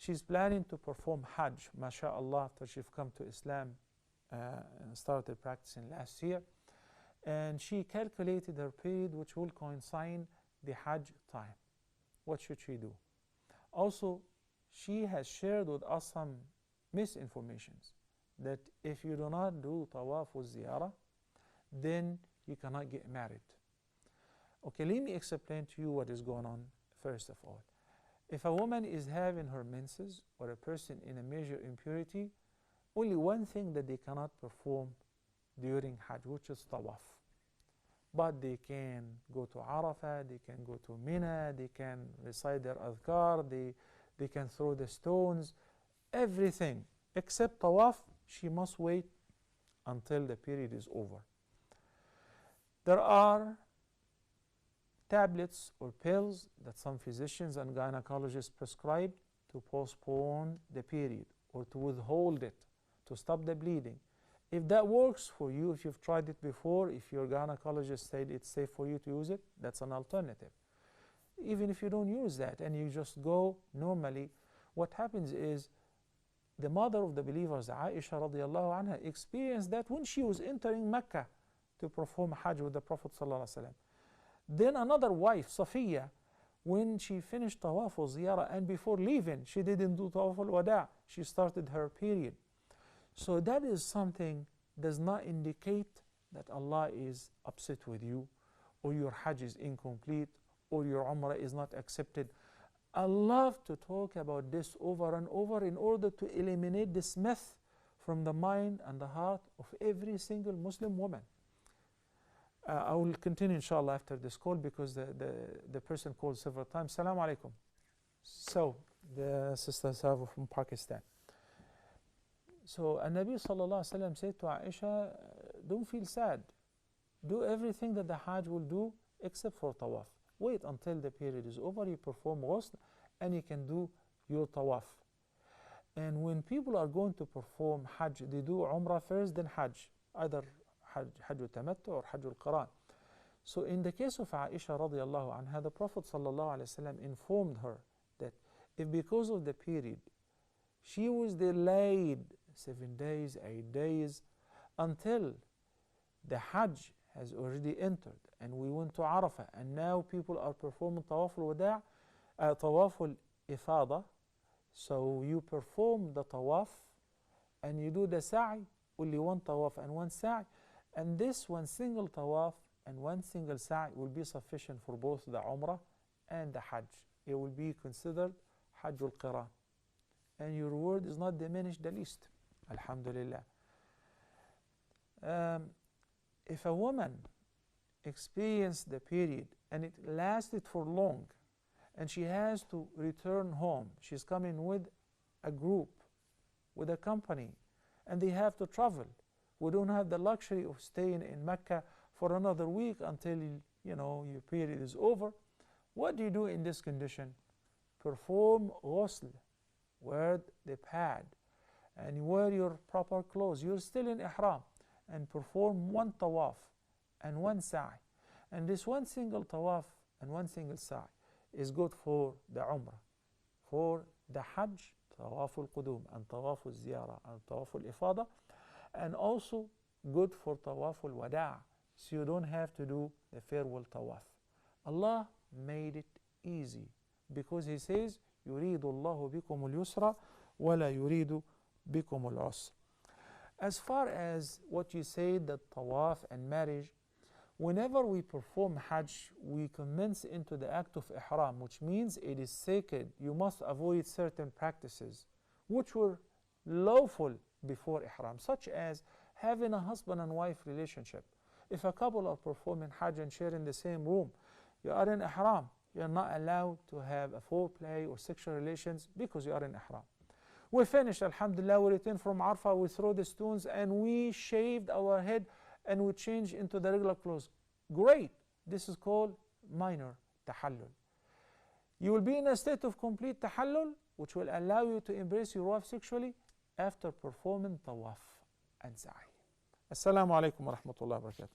She's planning to perform Hajj, mashallah, after she's come to Islam and started practicing last year. And she calculated her period, which will coincide the Hajj time. What should she do? Also, she has shared with us some misinformations that if you do not do tawaf with ziyarah, then you cannot get married. Okay, let me explain to you what is going on first of all. If a woman is having her menses or a person in a major impurity, only one thing that they cannot perform during Hajj, which is tawaf. But they can go to Arafah, they can go to Mina, they can recite their adhkar, they can throw the stones, everything except tawaf. She must wait until the period is over. There are tablets or pills that some physicians and gynecologists prescribe to postpone the period or to withhold it, to stop the bleeding. If that works for you, if you've tried it before, if your gynecologist said it's safe for you to use it, that's an alternative. Even if you don't use that and you just go normally, what happens is the mother of the believers, Aisha radiallahu anha, experienced that when she was entering Mecca to perform Hajj with the Prophet sallallahu alaihi wasallam. Then another wife, Safiya, when she finished tawaf or ziyarah and before leaving, she didn't do tawaf al-wada', she started her period. So that is something does not indicate that Allah is upset with you, or your Hajj is incomplete, or your Umrah is not accepted. I love to talk about this over and over in order to eliminate this myth from the mind and the heart of every single Muslim woman. I will continue inshallah after this call because the person called several times. Assalamu alaikum. So the sisters have from Pakistan. So Nabi sallallahu alaihi wasallam said to Aisha, don't feel sad. Do everything that the Hajj will do except for tawaf. Wait until the period is over, you perform ghusl and you can do your tawaf. And when people are going to perform Hajj, they do Umrah first, then Hajj, either Hajj al-Tamattu or Hajj al-Qiran. So in the case of Aisha radiallahu anha, the Prophet sallallahu alaihi wasallam informed her that if because of the period she was delayed 7 days, 8 days, until the Hajj has already entered and we went to Arafah and now people are performing Tawaf al-Wada', Tawaf al-Ifada. So you perform the Tawaf and you do the Sa'i, only one Tawaf and one Sa'i, and this one single Tawaf and one single Sa'i will be sufficient for both the Umrah and the Hajj. It will be considered Hajj al-Qiran, and your reward is not diminished the least. Alhamdulillah. If a woman experienced the period and it lasted for long and she has to return home, she's coming with a group, with a company, and they have to travel. We don't have the luxury of staying in Mecca for another week until your period is over. What do you do in this condition? Perform ghusl, wear the pad, and wear your proper clothes. You're still in ihram, and perform one tawaf and one sa'i. And this one single tawaf and one single sa'i is good for the Umrah. For the Hajj, tawaf al-Qudum and tawaf al-Ziyarah and tawaf al-Ifada, and also good for tawaf al-Wada', so you don't have to do the farewell tawaf. Allah made it easy because He says, يُرِيدُ اللَّهُ بِكُمُ الْيُسْرَ وَلَا يُرِيدُ بِكُمُ الْعُسْرَ. As far as what you said, that tawaf and marriage, whenever we perform Hajj, we commence into the act of ihram, which means it is sacred. You must avoid certain practices which were lawful before ihram, such as having a husband and wife relationship. If a couple are performing Hajj and sharing the same room, you are in ihram. You are not allowed to have a foreplay or sexual relations because you are in ihram. We finished, alhamdulillah, we returned from Arafah, we throw the stones and we shaved our head and we changed into the regular clothes. Great. This is called minor tahallul. You will be in a state of complete tahallul, which will allow you to embrace your wife sexually after performing tawaf and sa'i. Assalamu alaikum wa rahmatullahi wa barakatuh.